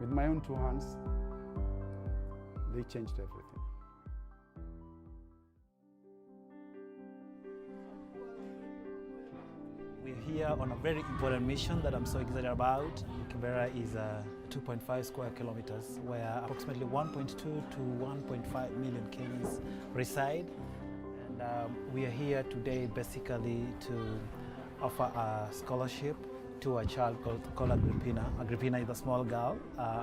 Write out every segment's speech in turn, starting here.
With my own two hands, they changed everything. We're here on a very important mission that I'm so excited about. Kibera is 2.5 square kilometers where approximately 1.2 to 1.5 million Kenyans reside. And we are here today basically to offer a scholarship to a child called Agrippina. Agrippina is a small girl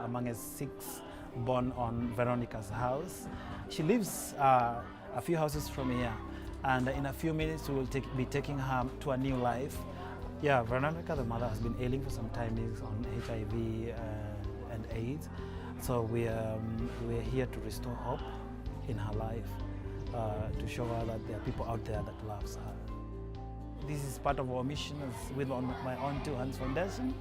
among us 6 born on Veronica's house. She lives a few houses from here, and in a few minutes we will be taking her to a new life. Yeah, Veronica, the mother, has been ailing for some time. Is on HIV and AIDS. So we're here to restore hope in her life, to show her that there are people out there that loves her. This is part of our mission with my own Two Hands Foundation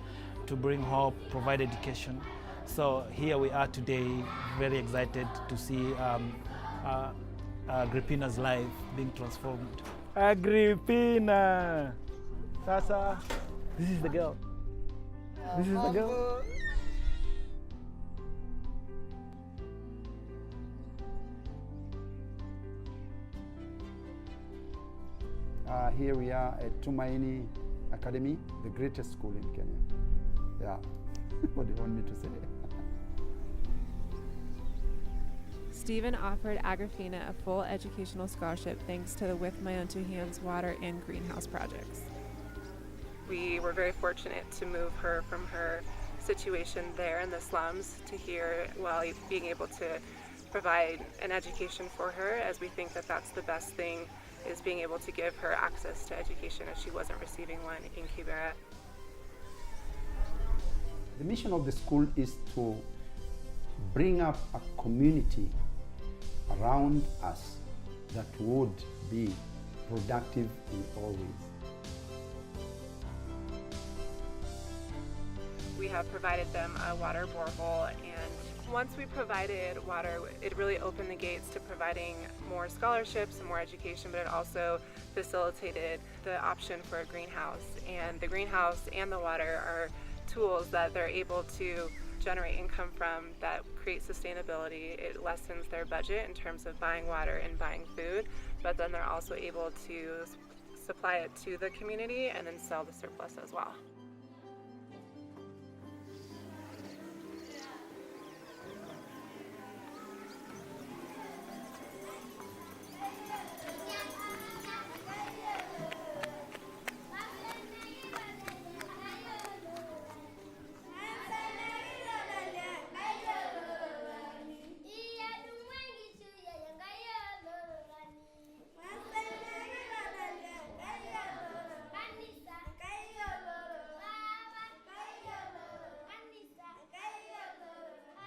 to bring hope, provide education. So here we are today, very excited to see Agrippina's life being transformed. Agrippina! Sasa, this is the girl. This is the girl. Here we are at Tumaini Academy, the greatest school in Kenya. Yeah, what do you want me to say? Stephen offered Agrippina a full educational scholarship thanks to the With My Own Two Hands water and greenhouse projects. We were very fortunate to move her from her situation there in the slums to here while being able to provide an education for her, as we think that that's the best thing, is being able to give her access to education if she wasn't receiving one in Kibera. The mission of the school is to bring up a community around us that would be productive in all ways. We have provided them a water borehole, and once we provided water, it really opened the gates to providing more scholarships and more education, but it also facilitated the option for a greenhouse. And the greenhouse and the water are tools that they're able to generate income from that create sustainability. It lessens their budget in terms of buying water and buying food, but then they're also able to supply it to the community and then sell the surplus as well.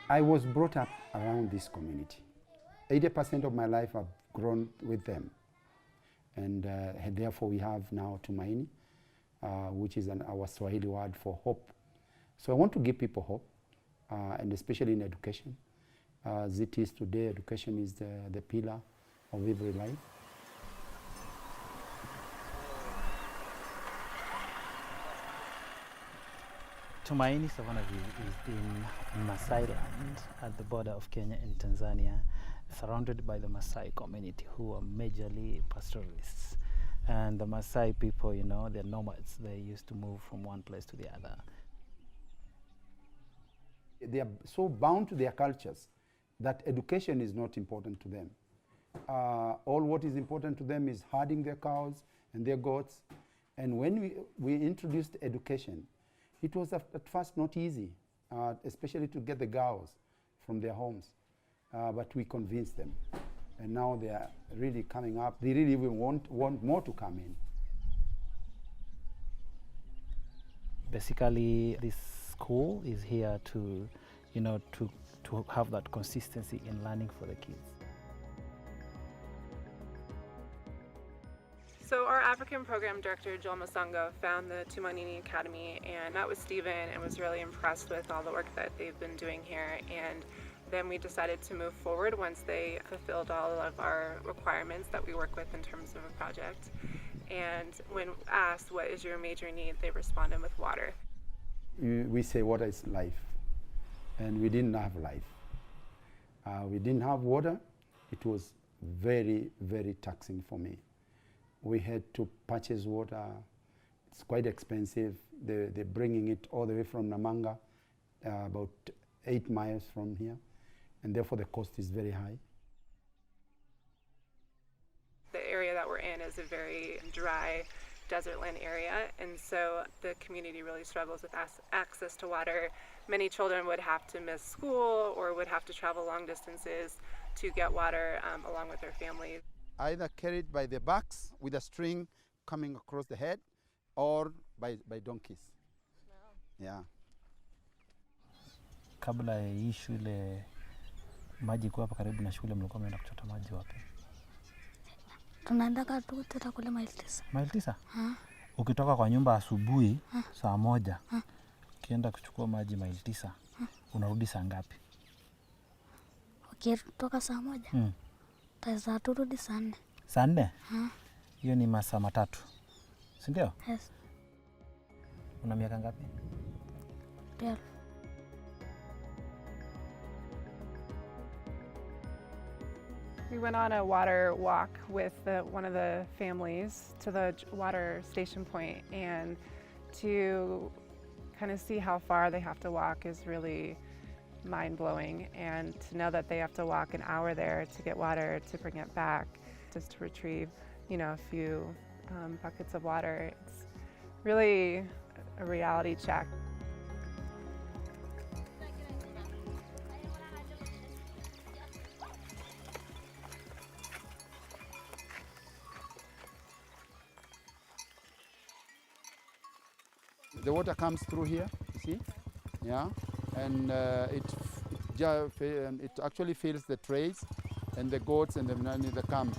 I was brought up around this community. 80% of my life I've grown with them. And therefore we have now Tumaini, which is our Swahili word for hope. So I want to give people hope, and especially in education. As it is today, education is the pillar of every life. Tumaini Savannah is in Maasai land at the border of Kenya and Tanzania, surrounded by the Maasai community, who are majorly pastoralists. And the Maasai people, you know, they're nomads. They used to move from one place to the other. They are so bound to their cultures that education is not important to them. All what is important to them is herding their cows and their goats. And when we introduced education, it was at first not easy, especially to get the girls from their homes. But we convinced them. And now they are really coming up. They really even want more to come in. Basically, this school is here to, you know, to have that consistency in learning for the kids. So our African Program Director, Joel Masongo, found the Tumaini Academy and met with Stephen and was really impressed with all the work that they've been doing here. And then we decided to move forward once they fulfilled all of our requirements that we work with in terms of a project. And when asked, what is your major need, they responded with water. We say water is life. and we didn't have life. We didn't have water. It was very, very taxing for me. We had to purchase water. It's quite expensive. They're bringing it all the way from Namanga, about 8 miles from here, and therefore the cost is very high. The area that we're in is a very dry desert land area, and so the community really struggles with access to water. Many children would have to miss school or would have to travel long distances to get water along with their families. Either carried by the backs with a string coming across the head, or by donkeys. Wow. Yeah. Kabla ya hii shule maji kuwa hapa karibu na shule, mlikuwa mnaenda kuchota maji wapi? Tunaenda tu teta kule maili 9. Maili 9? Ukitoka kwa nyumba asubuhi saa 1, ukienda kuchukua maji maili 9, unarudi saa ngapi? Ukitoka saa 1. Taweza turudi saa 4. Saa 4? Hiyo ni masaa 3. Si ndio? Yes. Una miaka ngapi? 12. We went on a water walk with one of the families to the water station point, and to kind of see how far they have to walk is really mind-blowing, and to know that they have to walk an hour there to get water to bring it back, just to retrieve, a few buckets of water. It's really a reality check. The water comes through here, you see, yeah, and it actually fills the trays and the goats and the camp.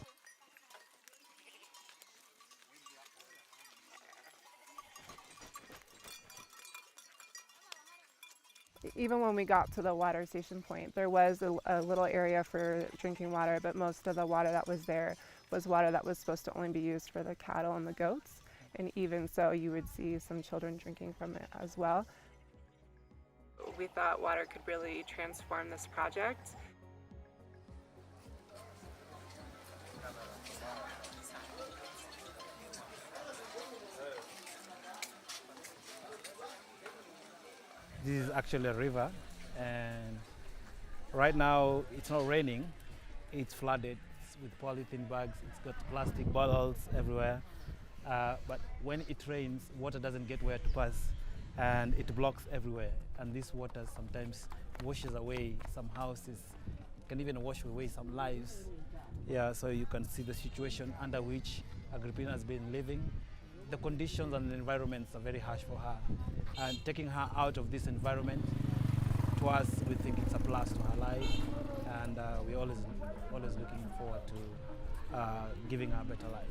Even when we got to the water station point, there was a little area for drinking water, but most of the water that was there was water that was supposed to only be used for the cattle and the goats. And even so, you would see some children drinking from it as well. We thought water could really transform this project. This is actually a river, and right now it's not raining. It's flooded with polythene bags. It's got plastic bottles everywhere. But when it rains, water doesn't get where to pass, and it blocks everywhere. And this water sometimes washes away some houses, can even wash away some lives. Yeah, so you can see the situation under which Agrippina has been living. The conditions and the environments are very harsh for her. And taking her out of this environment, to us, we think it's a plus to her life. And we're always looking forward to giving her a better life.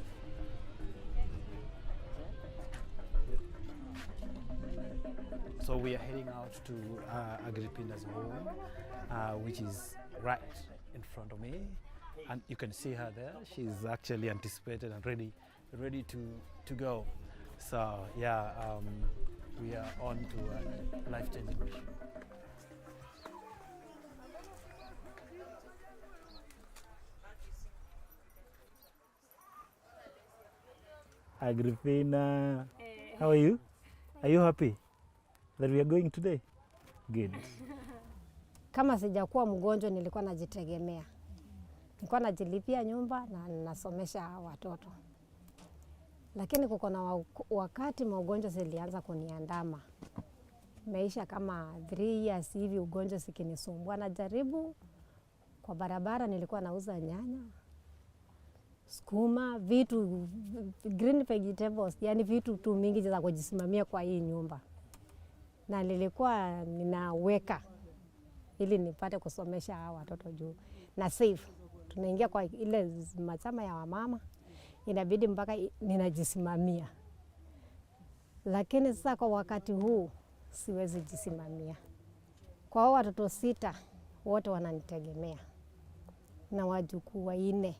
So we are heading out to Agrippina's home, which is right in front of me, and you can see her there. She's actually anticipated and ready to go. So yeah, we are on to a life-changing mission. Agrippina, how are you? Are you happy that we are going today? Good. Kama sijakuwa mgonjwa nilikuwa najitegemea. Nilikuwa najilipia nyumba na nasomesha watoto. Lakini kuko na wakati maugonjwa zilianza kuniandama. Meisha kama 3 years hivi ugonjwa sikinisumbua. Najaribu kwa barabara nilikuwa nauza nyanya, sukuma, vitu green vegetables, yani vitu tu mingi za kujisimamia kwa hii nyumba. Na nilikuwa ninaweka ili nipate kusomesha hawa watoto juu na safe. Tunaingia kwa ile machama ya wamama, inabidi mpaka ninajisimamia. Lakini sasa kwa wakati huu siwezi jisimamia. Kwa hao watoto 6 wote wananitegemea na wajukuu 4.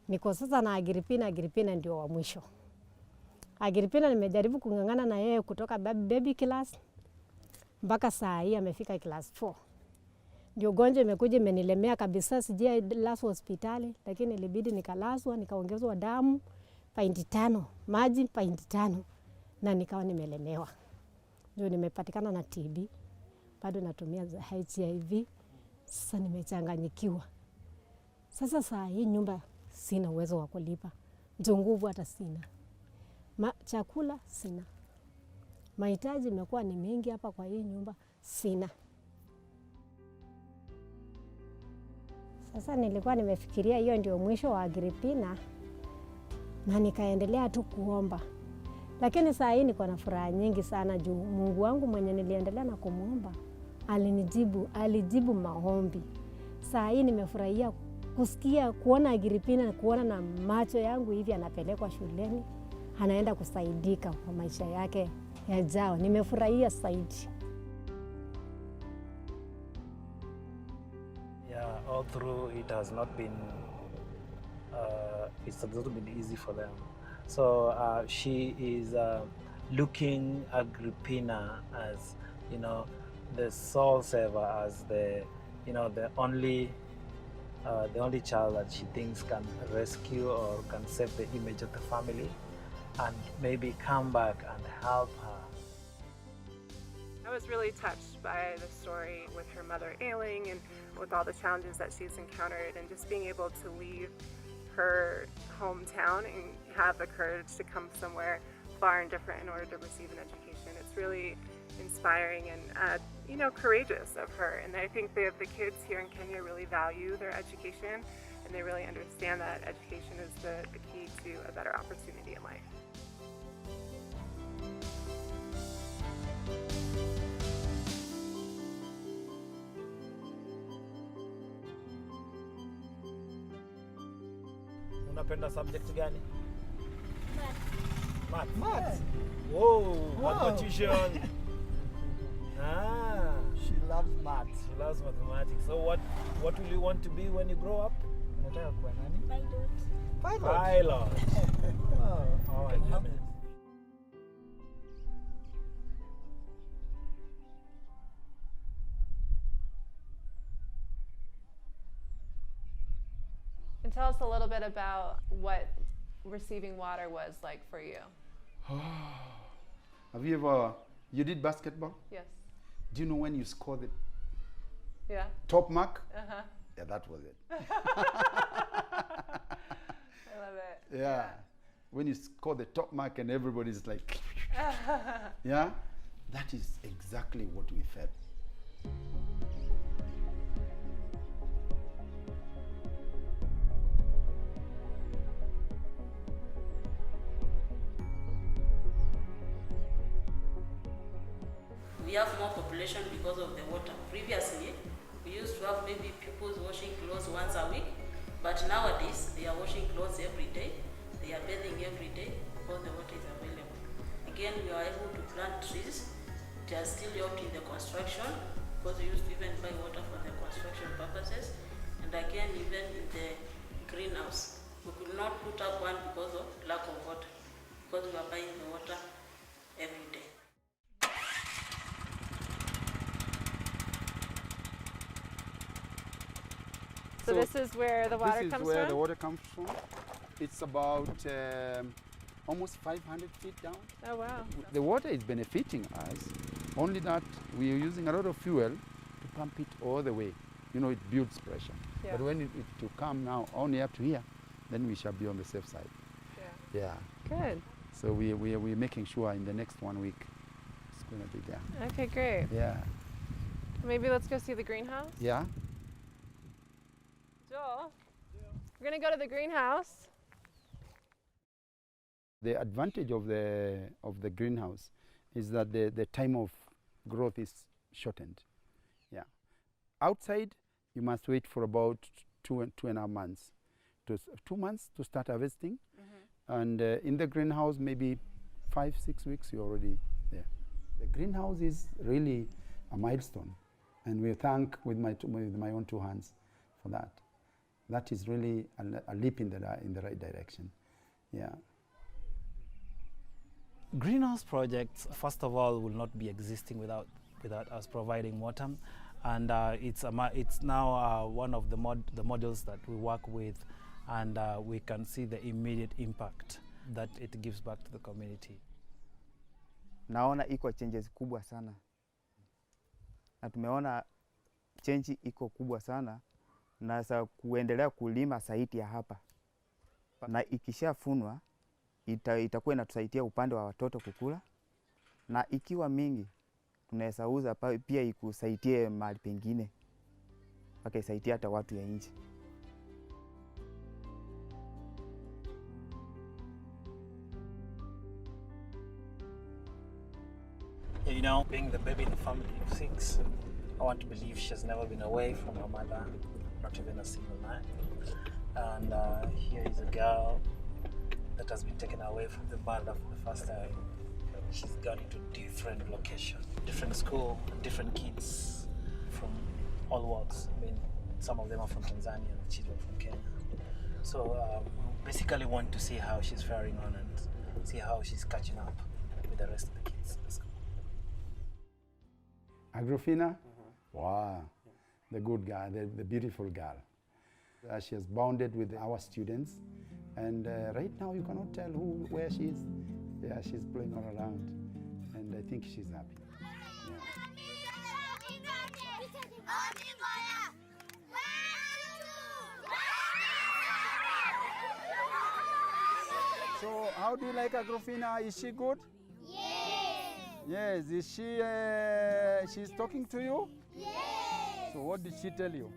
Niko sasa na Agrippina ndio wa mwisho. Agrippina nimejaribu kungangana na yeye kutoka baby class mpaka saa hii amefika class 4. Ndio gonjwa imekuja imenilemea kabisa, sijalazwa hospitali, lakini ilibidi nikalazwa, nikaongezwa damu painti 5, maji painti 5, na nikawa nimelemewa. Ndio nimepatikana na TB, bado natumia HIV, sasa nimechanganyikiwa. Sasa saa hii nyumba sina uwezo wa kulipa, ndio nguvu hata sina, chakula sina, mahitaji imekuwa ni mengi hapa kwa hii nyumba sina. Sasa nilikuwa nimefikiria hiyo ndio mwisho wa Agrippina, na nikaendelea tu kuomba. Lakini saa hii niko na furaha nyingi sana juu Mungu wangu mwenye niliendelea na kumuomba alijibu maombi. Saa hii nimefurahia kusikia, kuona Agrippina, kuona na macho yangu hivi anapelekwa shuleni, anaenda kusaidika kwa maisha yake yajao. Nimefurahia zaidi. Yeah, all through it has not been easy for them. So she is looking Agrippina as, you know, the soul saver, as the, you know, the only child that she thinks can rescue or can save the image of the family, and maybe come back and help her. I was really touched by the story with her mother ailing and with all the challenges that she's encountered, and just being able to leave her hometown and have the courage to come somewhere far and different in order to receive an education. It's really inspiring and you know, courageous of her. And I think the kids here in Kenya really value their education, and they really understand that education is the key to a better opportunity in life. Unapenda subject gani? Math. Math. Whoa, mathematician. She loves math. She loves mathematics. So what will you want to be when you grow up? Unataka kuwa nani? Pilot. Oh my goodness. And tell us a little bit about what receiving water was like for you. Have you did basketball? Yes. Do you know when you score the top mark? Uh-huh. Yeah, that was it. I love it. Yeah. When you score the top mark and everybody's like, yeah, that is exactly what we felt. We have more population because of the water. Previously, we used to have maybe people washing clothes once a week, but nowadays they are washing clothes every day, they are bathing every day because the water is available. Again, we are able to plant trees. They are still helped in the construction because we used to even buy water for the construction purposes. And again, even in the greenhouse, we could not put up one because of lack of water, because we are buying the water every day. So this is where the water comes from? This is where the water comes from. It's about almost 500 feet down. Oh, wow. The water is benefiting us, only that we are using a lot of fuel to pump it all the way. You know, it builds pressure. Yeah. But when it to come now only up to here, then we shall be on the safe side. Yeah. Good. So we're making sure in the next 1 week it's going to be there. Okay, great. Yeah. Maybe let's go see the greenhouse? Yeah. Joel, we're going to go to the greenhouse. The advantage of the greenhouse is that the time of growth is shortened. Yeah. Outside, you must wait for about 2.5 months. 2 months to start harvesting. Mm-hmm. And in the greenhouse, maybe 5-6 weeks, you're already there. The greenhouse is really a milestone. And we thank with my own 2 hands for that. That is really a leap in the right direction. Yeah. Greenhouse projects, first of all, will not be existing without without us providing water. And it's now one of the models that we work with, and we can see the immediate impact that it gives back to the community. Naona iko changes kubwa sana, na tumeona change iko kubwa sana, na sasa kuendelea kulima saiti ya hapa, na ikishafunwa itakuwa inatusaidia upande wa watoto kukula, na ikiwa mingi tunaweza uza pia ikusaidie mahali pengine, mpaka isaidie hata watu ya nje. You know, being the baby in a family of 6, I want to believe she has never been away from her mother, not even a single night. And here is a girl that has been taken away from the mother for the first time. She's gone into different location, different school, different kids from all walks. I mean, some of them are from Tanzania, and children from Kenya. So we basically want to see how she's faring on and see how she's catching up with the rest of the kids in the school. Agrippina? Wow, the good girl, the beautiful girl. She has bonded with our students, and right now you cannot tell where she is. Yeah, she's playing all around, and I think she's happy. Yeah. So, how do you like Agrippina? Is she good? Yes. Is she? She's talking to you? Yes. So, what did she tell you?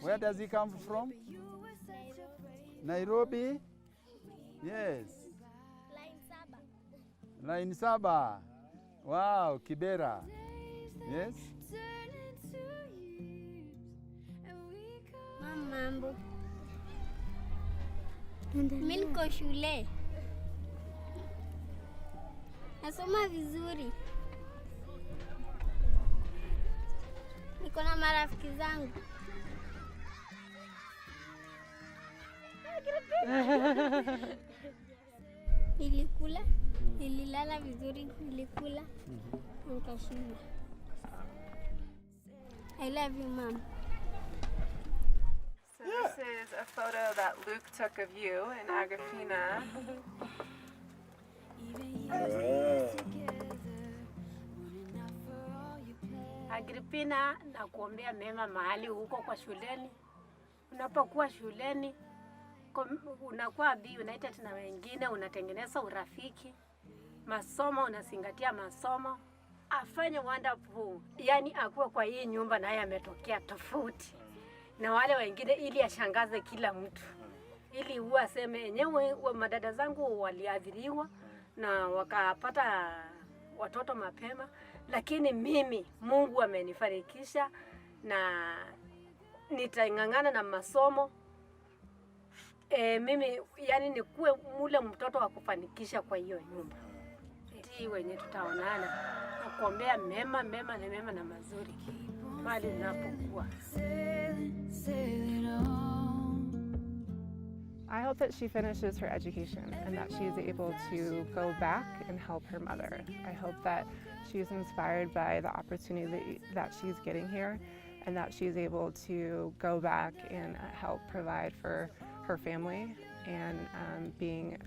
Where does he come from? Nairobi. Yes. Line Saba. Wow, Kibera. Yes? Mambo. Mimi niko shule. Nasoma vizuri. Niko na marafiki zangu. Nilikula, nililala vizuri, nilikula, nikashiba. I love you, Mom. So this is a photo that Luke took of you and Agrippina. Agrippina, nakuombea mema mahali huko kwa shuleni. Unapokuwa shuleni, unakuwa be united na wengine, unatengeneza urafiki. Masomo unazingatia masomo. Afanye wonderful. Yani akuwe kwa hii nyumba na yeye ametokea tofauti na wale wengine, ili ashangaze kila mtu. Ili huwa aseme yenyewe madada zangu waliadhiriwa na wakapata watoto mapema, lakini mimi Mungu amenifarikisha na nitangangana na masomo. Mimi yani nikuwe mule mtoto wa kufanikisha kwa hiyo nyumba. Ndi wenye tutaonana. Nakuombea mema na mazuri mali ninapokuwa. I hope that she finishes her education and that she is able to go back and help her mother. I hope that she is inspired by the opportunity that she's getting here, and that she's able to go back and help provide for her family and being,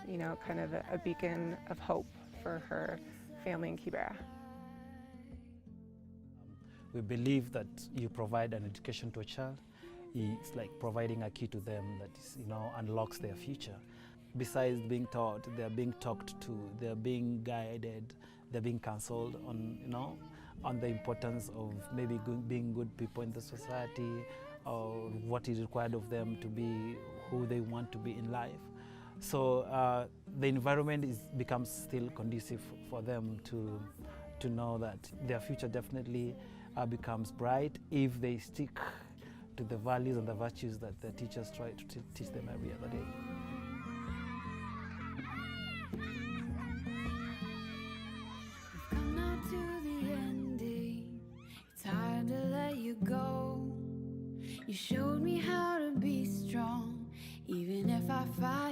you know, kind of a beacon of hope for her family in Kibera. We believe that you provide an education to a child. It's like providing a key to them that is, you know, unlocks their future. Besides being taught, they're being talked to, they're being guided, they're being counseled on, you know, on the importance of maybe being good people in the society, or what is required of them to be who they want to be in life. So the environment becomes still conducive for them to know that their future definitely becomes bright if they stick to the values and the virtues that the teachers try to teach them every other day. We've come now to the ending. It's hard to let you go. You showed me how to be strong, even if I fight.